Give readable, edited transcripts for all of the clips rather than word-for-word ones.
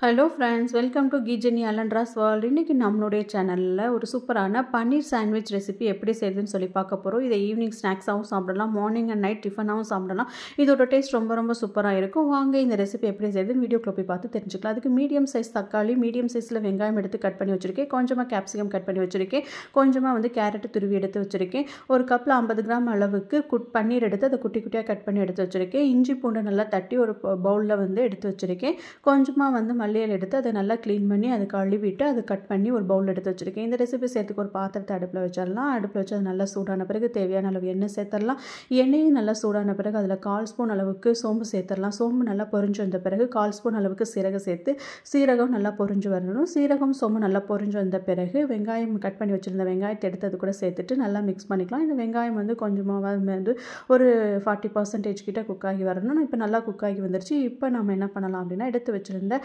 Hello friends, welcome to கீஜெனி அலன்ராஸ் world. இன்றைக்கி நம்மளுடைய சேனலில் ஒரு சூப்பரான பன்னீர் சாண்ட்விச் ரெசிபி எப்படி செய்யுதுன்னு சொல்லி பார்க்க போகிறோம். இதை ஈவினிங் ஸ்நாக்ஸாகவும் சாப்பிடலாம், மார்னிங் அண்ட் நைட் டிஃபனாகவும் சாப்பிடலாம். இதோட டேஸ்ட் ரொம்ப சூப்பராக இருக்கும். வாங்க இந்த ரெசிபி எப்படி செய்யுதுன்னு வீடியோக்குள்ள போய் பார்த்து தெரிஞ்சுக்கலாம். அதுக்கு மீடியம் சைஸ் தக்காளி, மீடியம் சைஸில் வெங்காயம் எடுத்து கட் பண்ணி வச்சுருக்கேன். கொஞ்சமாக கேப்சிகம் கட் பண்ணி வச்சுருக்கேன். கொஞ்சமாக கேரட்டு துருவி எடுத்து வச்சுருக்கேன். ஒரு கப்பில் 50 கிராம் அளவுக்கு பன்னீர் எடுத்து அதை குட்டி குட்டியாக கட் பண்ணி எடுத்து வச்சுருக்கேன். இஞ்சி பூண்டு நல்லா தட்டி ஒரு பவுலில் எடுத்து வச்சுருக்கேன். கொஞ்சமாக மல்லியல் எடுத்து அதை நல்லா க்ளீன் பண்ணி அதை கழுவிட்டு அதை கட் பண்ணி ஒரு பவுல் எடுத்து வச்சுருக்கேன். இந்த ரெசிபி சேர்த்துக்கு ஒரு பாத்திரத்தை அடுப்பில் வச்சிடலாம். அடுப்பில் வச்சு அது நல்லா சூடான பிறகு தேவையான அளவு எண்ணெய் சேர்த்துடலாம். எண்ணெயும் நல்லா சூடான பிறகு அதில் 1/4 ஸ்பூன் அளவுக்கு சோம்பு சேர்த்துடலாம். சோம்பு நல்லா பொரிஞ்சு வந்த பிறகு 1/4 ஸ்பூன் அளவுக்கு சீரகம் சேர்த்து சீரகம் நல்லா பொரிஞ்சு வரணும். சீரகம் சோம்பு நல்லா பொரிஞ்சு வந்த பிறகு வெங்காயம் கட் பண்ணி வச்சுருந்த வெங்காயத்தை எடுத்து அது கூட சேர்த்துட்டு நல்லா மிக்ஸ் பண்ணிக்கலாம். இந்த வெங்காயம் கொஞ்சமாக ஒரு 40% கிட்ட குக் ஆகி வரணும். இப்போ நல்லா குக் ஆகி வந்துருச்சு. இப்போ நம்ம என்ன பண்ணலாம் அப்படின்னா, எடுத்து வச்சுருந்த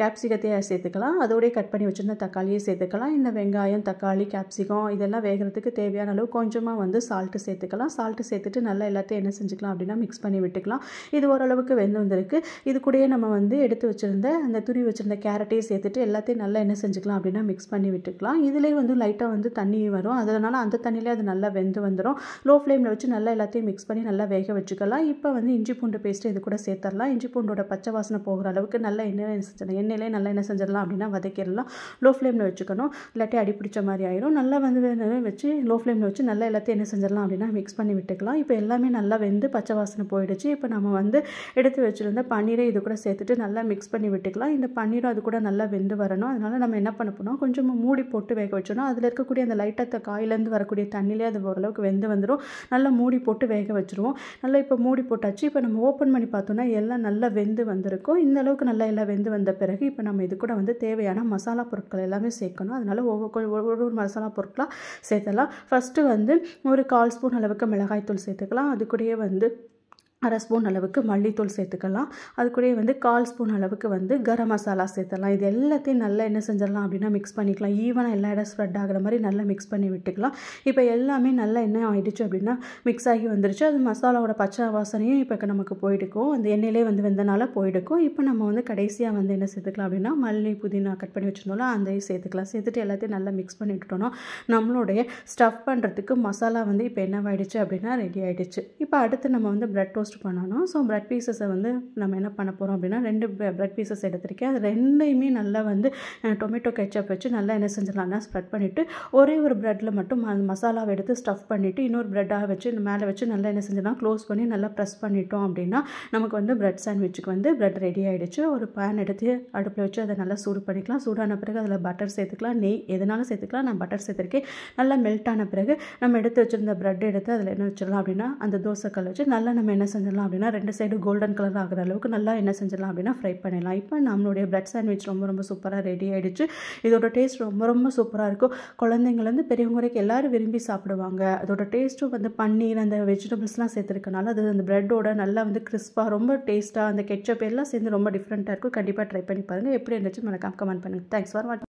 கேப்சிகத்தையே சேர்த்துக்கலாம். அதோடய கட் பண்ணி வச்சுருந்த தக்காளியை சேர்த்துக்கலாம். இந்த வெங்காயம், தக்காளி, கேப்சிகம் இதெல்லாம் வேகிறதுக்கு தேவையான அளவு கொஞ்சமாக சால்ட்டு சேர்த்துக்கலாம். சால்ட்டு சேர்த்துட்டு நல்லா எல்லாத்தையும் என்ன செஞ்சுக்கலாம் அப்படின்னா மிக்ஸ் பண்ணி விட்டுக்கலாம். இது ஓரளவுக்கு வெந்து வந்திருக்கு. இது கூடயே நம்ம எடுத்து வச்சுருந்த அந்த துருவி வச்சுருந்த கேரட்டையும் சேர்த்துட்டு எல்லாத்தையும் நல்லா என்ன செஞ்சுக்கலாம் அப்படின்னா மிக்ஸ் பண்ணி விட்டுக்கலாம். இதுலேயே லைட்டாக தண்ணி வரும். அதனால் அந்த தண்ணியிலே அது நல்லா வெந்து வந்துடும். லோ ஃப்ளேமில் வச்சு நல்லா எல்லாத்தையும் மிக்ஸ் பண்ணி நல்லா வேக வச்சுக்கலாம். இப்போ இஞ்சி பூண்டு பேஸ்ட்டு இது கூட சேர்த்துடலாம். இஞ்சி பூண்டோட பச்சை வாசனை போகிற அளவுக்கு நல்லா எண்ணெயிலே நல்லா என்ன செஞ்சிடலாம் அப்படின்னா வதக்கிடலாம். லோ ஃப்ளேமில் வச்சுக்கணும், இல்லாட்டி அடி பிடிச்ச மாதிரி ஆயிரும். நல்லா வச்சு லோ ஃப்ளேமில் வச்சு நல்லா எல்லாத்தையும் என்ன செஞ்சிடலாம் அப்படின்னா மிக்ஸ் பண்ணி விட்டுக்கலாம். இப்போ எல்லாமே நல்லா வெந்து பச்சை வாசனை போயிடுச்சு. இப்போ நம்ம எடுத்து வச்சுருந்த பன்னீரை இது கூட சேர்த்துட்டு நல்லா மிக்ஸ் பண்ணி விட்டுக்கலாம். இந்த பன்னீரும் அது கூட நல்லா வெந்து வரணும். அதனால் நம்ம என்ன பண்ண போனோம், கொஞ்சமாக மூடி போட்டு வேக வச்சோன்னா அதில் இருக்கக்கூடிய அந்த லைட்டாக காயிலேருந்து வரக்கூடிய தண்ணியிலே அது ஓரளவுக்கு வெந்து வந்துடும். நல்லா மூடி போட்டு வேக வச்சுருவோம். நல்லா இப்போ மூடி போட்டாச்சு. இப்போ நம்ம ஓப்பன் பண்ணி பார்த்தோன்னா எல்லாம் நல்லா வெந்து வந்திருக்கும். இந்த அளவுக்கு நல்லா எல்லாம் வெந்து வந்த பிறகு இப்போ நம்ம இது கூட தேவையான மசாலா பொருட்கள் எல்லாமே சேர்க்கணும். அதனால் ஒவ்வொரு மசாலா பொருட்களாக சேர்த்தலாம். ஃபஸ்ட்டு ஒரு 1/4 ஸ்பூன் அளவுக்கு மிளகாய்த்தூள் சேர்த்துக்கலாம். அது கூடயே 1/2 ஸ்பூன் அளவுக்கு மல்லித்தூள் சேர்த்துக்கலாம். அது கூடயே 1/4 ஸ்பூன் அளவுக்கு கரம் மசாலா சேர்த்துக்கலாம். இது எல்லாத்தையும் நல்லா என்ன செஞ்சிடலாம் அப்படின்னா மிக்ஸ் பண்ணிக்கலாம். ஈவனாக எல்லா இடம் ஸ்ப்ரெட் ஆகிற மாதிரி நல்லா மிக்ஸ் பண்ணி விட்டுக்கலாம். இப்போ எல்லாமே நல்லா என்ன ஆகிடுச்சு அப்படின்னா மிக்ஸ் ஆகி வந்துருச்சு. அது மசாலாவோட பச்சை வாசனையும் இப்போ நமக்கு போயிடுக்கும். அந்த எண்ணெயிலே வெந்தனால போயிடுக்கும். இப்போ நம்ம கடைசியாக என்ன சேர்த்துக்கலாம் அப்படின்னா மல்லி, புதினா கட் பண்ணி வச்சுருந்தோம்ல அதையும் சேர்த்துக்கலாம். சேர்த்துட்டு எல்லாத்தையும் நல்லா மிக்ஸ் பண்ணி விட்டுட்டோம்னா நம்மளுடைய ஸ்டஃப் பண்ணுறதுக்கு மசாலா இப்போ என்னவாயிடுச்சு அப்படின்னா ரெடி ஆகிடுச்சு. இப்போ அடுத்து நம்ம பிரெட் டோஸ்ட் பண்ணணும். ஸோ பிரெட் பீசஸை நம்ம என்ன பண்ண போகிறோம் அப்படின்னா 2 பிரெட் பீசஸ் எடுத்திருக்கேன். அது ரெண்டையுமே நல்லா டொமேட்டோ கெச்சப் வச்சு நல்லா என்ன செஞ்சிடலாம்னா ஸ்ப்ரெட் பண்ணிவிட்டு ஒரே ஒரு ப்ரெட்டில் மட்டும் மசாலாவை எடுத்து ஸ்டஃப் பண்ணிவிட்டு இன்னொரு ப்ரெட்டாக வச்சு மேலே வச்சு நல்லா என்ன செஞ்சிடலாம் க்ளோஸ் பண்ணி நல்லா ப்ரெஸ் பண்ணிட்டோம் அப்படின்னா நமக்கு பிரெட் சாண்ட்விச்சுக்கு பிரெட் ரெடி ஆகிடுச்சு. ஒரு பேன் எடுத்து அடுப்பில் வச்சு அதை நல்லா சூடு பண்ணிக்கலாம். சூடான பிறகு அதில் பட்டர் சேர்த்துக்கலாம், நெய் எதனாலும் சேர்த்துக்கலாம். நான் பட்டர் சேர்த்துருக்கேன். நல்லா மெல்ட் ஆன பிறகு நம்ம எடுத்து வச்சுருந்த ப்ரெட் எடுத்து அதில் என்ன வச்சிடலாம் அப்படின்னா அந்த தோசைக்கல் வச்சு நல்லா நம்ம என்ன செஞ்சிடலாம் அப்படின்னா 2 சைடு கோல்டன் கலர் ஆகிற அளவுக்கு நல்லா என்ன செஞ்சிடலாம் அப்படின்னா ஃப்ரை பண்ணிடலாம். இப்போ நம்மளுடைய பிரெட் சாண்ட்விச் ரொம்ப சூப்பராக ரெடி ஆகிடுச்சு. இதோட டேஸ்ட் ரொம்ப சூப்பராக இருக்கும். குழந்தைங்கள்லேருந்து பெரியவங்க வரைக்கும் எல்லோரும் விரும்பி சாப்பிடுவாங்க. அதோட டேஸ்ட்டும் பன்னீர் அந்த வெஜிடபிள்ஸ்லாம் சேர்த்துருக்கனால அது அந்த ப்ரெட்டோட நல்லா கிறிஸ்பாக ரொம்ப டேஸ்ட்டாக அந்த கெச்சப் எல்லாம் சேர்ந்து ரொம்ப டிஃப்ரெண்ட்டாக இருக்கும். கண்டிப்பாக ட்ரை பண்ணி பாருங்கள். எப்படி இருந்துச்சு மறக்காம கமெண்ட் பண்ணுங்கள். தேங்க்ஸ் ஃபார் வாட்சிங்.